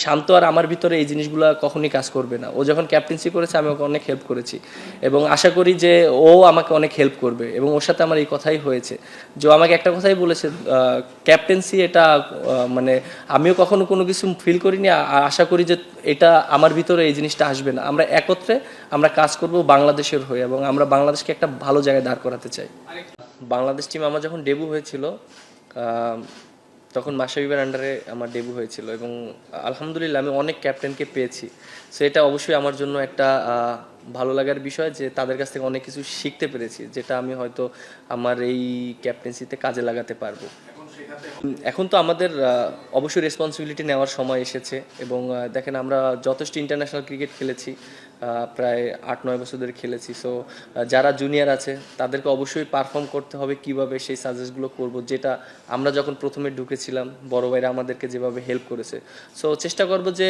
শান্ত আর আমার ভিতরে এই জিনিসগুলো কখনই কাজ করবে না। ও যখন ক্যাপ্টেন্সি করেছে আমি ওকে অনেক হেল্প করেছি এবং আশা করি যে ও আমাকে অনেক হেল্প করবে এবং ওর সাথে আমার এই কথাই হয়েছে যে ও আমাকে একটা কথাই বলেছে, ক্যাপ্টেন্সি এটা মানে আমিও কখনো কোনো কিছু ফিল করিনি, আশা করি যে এটা আমার ভিতরে এই জিনিসটা আসবে না। আমরা একত্রে আমরা কাজ করব বাংলাদেশের হয়ে এবং আমরা বাংলাদেশকে একটা ভালো জায়গায় দাঁড় করাতে চাই। বাংলাদেশ টিম আমার যখন ডেবু হয়েছিল তখন মাশরাফির আন্ডারে আমার ডেবু হয়েছিল এবং আলহামদুলিল্লাহ আমি অনেক ক্যাপ্টেনকে পেয়েছি। সো এটা অবশ্যই আমার জন্য একটা ভালো লাগার বিষয় যে তাদের কাছ থেকে অনেক কিছু শিখতে পেরেছি, যেটা আমি হয়তো আমার এই ক্যাপ্টেন্সিতে কাজে লাগাতে পারবো। এখন তো আমাদের অবশ্যই রেসপন্সিবিলিটি নেওয়ার সময় এসেছে এবং দেখেন আমরা যথেষ্ট ইন্টারন্যাশনাল ক্রিকেট খেলেছি, প্রায় 8-9 বছর ধরে খেলেছি। সো যারা জুনিয়র আছে তাদেরকে অবশ্যই পারফর্ম করতে হবে, কিভাবে সেই সাজেস্টগুলো করব, যেটা আমরা যখন প্রথমে ঢুকেছিলাম বড় ভাইরা আমাদেরকে যেভাবে হেল্প করেছে। সো চেষ্টা করব যে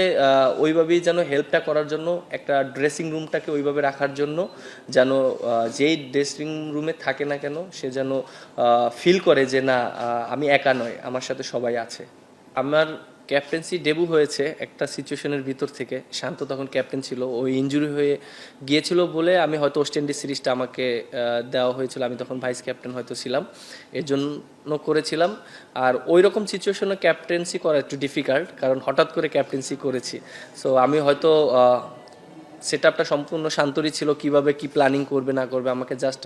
ওইভাবেই যেন হেল্পটা করার জন্য, একটা ড্রেসিং রুমটাকে ওইভাবে রাখার জন্য যেন যেই ড্রেসিং রুমে থাকে না কেন সে যেন ফিল করে যে না আমি একা নয়, আমার সাথে সবাই আছে। আমার ক্যাপ্টেন্সি ডেবু হয়েছে একটা সিচুয়েশনের ভিতর থেকে। শান্ত তখন ক্যাপ্টেন ছিল, ওই ইনজুরি হয়ে গিয়েছিল বলে আমি হয়তো ওয়েস্ট ইন্ডিজ সিরিজটা আমাকে দেওয়া হয়েছিল, আমি তখন ভাইস ক্যাপ্টেন হয়তো ছিলাম, এর জন্য করেছিলাম। আর ওই রকম সিচুয়েশনে ক্যাপ্টেন্সি করা একটু ডিফিকাল্ট, কারণ হঠাৎ করে ক্যাপ্টেন্সি করেছি। সো আমি হয়তো সেটআপটা সম্পূর্ণ শান্তরই ছিল, কিভাবে কি প্ল্যানিং করবে না করবে, আমাকে জাস্ট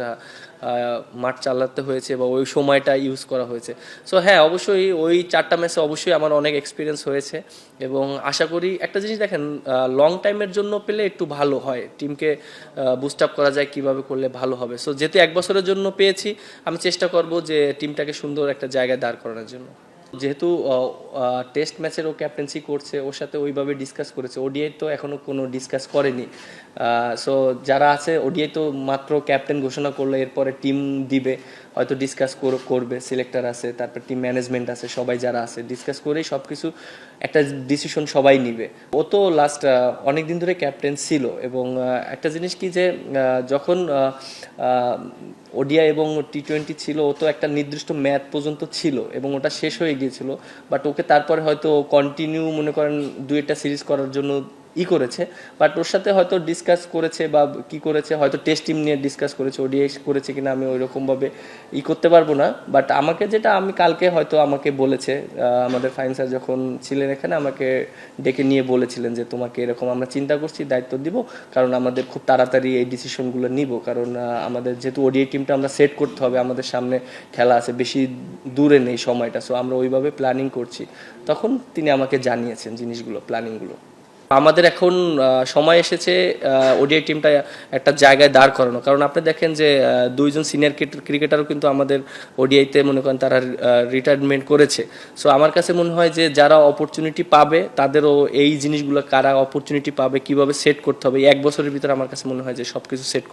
মাঠ চালাতে হয়েছে বা ওই সময়টা ইউজ করা হয়েছে। সো হ্যাঁ, অবশ্যই ওই 4টা ম্যাচে অবশ্যই আমার অনেক এক্সপিরিয়েন্স হয়েছে এবং আশা করি একটা জিনিস দেখেন, লং টাইমের জন্য পেলে একটু ভালো হয়, টিমকে বুস্ট আপ করা যায় কিভাবে করলে ভালো হবে। সো যেহেতু 1 বছরের জন্য পেয়েছি, আমি চেষ্টা করব যে টিমটাকে সুন্দর একটা জায়গায় দাঁড় করানোর জন্য। যেহেতু টেস্ট ম্যাচেরও ক্যাপ্টেন্সি করছে, ওর সাথে ওইভাবে ডিসকাস করেছে। ওডিআই তো এখনও কোনো ডিসকাস করেনি। সো যারা আছে ওডিআই তো মাত্র ক্যাপ্টেন ঘোষণা করলে এরপরে টিম দিবে, হয়তো ডিসকাস করবে, সিলেক্টর আছে, তারপর টিম ম্যানেজমেন্ট আছে, সবাই যারা আছে ডিসকাস করেই সব কিছু একটা ডিসিশন সবাই নিবে। ও তো লাস্ট অনেক দিন ধরে ক্যাপ্টেন ছিল এবং একটা জিনিস কি যে যখন ওডিআই এবং টি-20 ছিল, ও তো একটা নির্দিষ্ট ম্যাচ পর্যন্ত ছিল এবং ওটা শেষ হয়ে গিয়েছিল, বাট ওকে তারপরে হয়তো কন্টিনিউ মনে করেন 2-1টা সিরিজ করার জন্য করেছে। বাট ওর সাথে হয়তো ডিসকাস করেছে বা কি করেছে, হয়তো টেস্ট টিম নিয়ে ডিসকাস করেছে, ওডিআই করেছে কিনা আমি ওইরকমভাবে করতে পারবো না। বাট আমাকে যেটা আমি কালকে হয়তো আমাকে বলেছে, আমাদের ফাইন স্যার যখন ছিলেন এখানে আমাকে ডেকে নিয়ে বলেছিলেন যে তোমাকে এরকম আমরা চিন্তা করছি, দায়িত্ব দিব, কারণ আমাদের খুব তাড়াতাড়ি এই ডিসিশনগুলো নিব, কারণ আমাদের যেহেতু ওডিআই টিমটা আমরা সেট করতে হবে, আমাদের সামনে খেলা আছে, বেশি দূরে নেই সময়টা। সো আমরা ওইভাবে প্ল্যানিং করছি। তখন তিনি আমাকে জানিয়েছেন জিনিসগুলো, প্ল্যানিংগুলো। আমাদের এখন সময় এসেছে ওডিআই টিমটা একটা জায়গায় দাঁড় করানো, কারণ আপনি দেখেন যে 2জন সিনিয়র ক্রিকেটারও কিন্তু আমাদের ওডিআইতে মনে করেন তারা রিটায়ারমেন্ট করেছে। সো আমার কাছে মনে হয় যে যারা অপরচুনিটি পাবে তাদেরও এই জিনিসগুলো, কারা অপরচুনিটি পাবে, কিভাবে সেট করতে হবে, 1 বছরের ভিতরে আমার কাছে মনে হয় যে সব কিছু সেট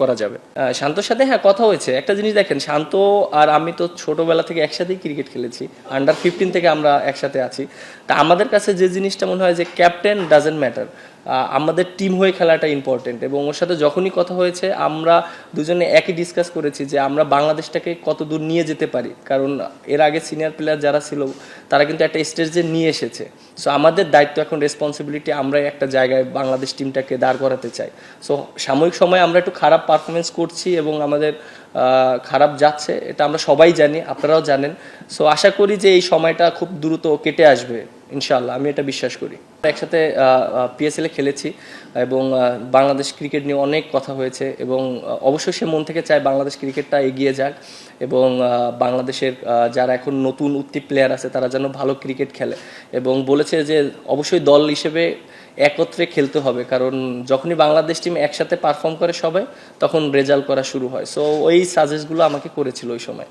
করা যাবে। শান্তর সাথে হ্যাঁ কথা হয়েছে। একটা জিনিস দেখেন, শান্ত আর আমি তো ছোটোবেলা থেকে একসাথেই ক্রিকেট খেলেছি, আন্ডার 15 থেকে আমরা একসাথে আছি। তা আমাদের কাছে যে জিনিসটা মনে হয় যে ক্যাপ্টেন ডাজেন্ট ম্যাটার, আমাদের টিম হয়ে খেলাটা ইম্পর্টেন্ট। এবং ওর সাথে যখনই কথা হয়েছে আমরা দুজনে একই ডিসকাস করেছি যে আমরা বাংলাদেশটাকে কত দূর নিয়ে যেতে পারি, কারণ এর আগে সিনিয়র প্লেয়ার যারা ছিল তারা কিন্তু একটা স্টেজে নিয়ে এসেছে। সো আমাদের দায়িত্ব এখন, রেসপন্সিবিলিটি, আমরাই একটা জায়গায় বাংলাদেশ টিমটাকে দাঁড় করাতে চাই। সো সাময়িক সময় আমরা একটু খারাপ পারফরমেন্স করছি এবং আমাদের খারাপ যাচ্ছে, এটা আমরা সবাই জানি, আপনারাও জানেন। সো আশা করি যে এই সময়টা খুব দ্রুত কেটে আসবে ইনশাআল্লাহ, আমি এটা বিশ্বাস করি। একসাথে পিএসএলে খেলেছি এবং বাংলাদেশ ক্রিকেট নিয়ে অনেক কথা হয়েছে এবং অবশ্যই সে মন থেকে চায় বাংলাদেশ ক্রিকেটটা এগিয়ে যাক এবং বাংলাদেশের যারা এখন নতুন উঠতি প্লেয়ার আছে তারা যেন ভালো ক্রিকেট খেলে এবং বলেছে যে অবশ্যই দল হিসেবে একত্রে খেলতে হবে, কারণ যখনই বাংলাদেশ টিম একসাথে পারফর্ম করে সবাই, তখন রেজাল্ট করা শুরু হয়। সো ওই সাজেস্টগুলো আমাকে করেছিল ওই সময়।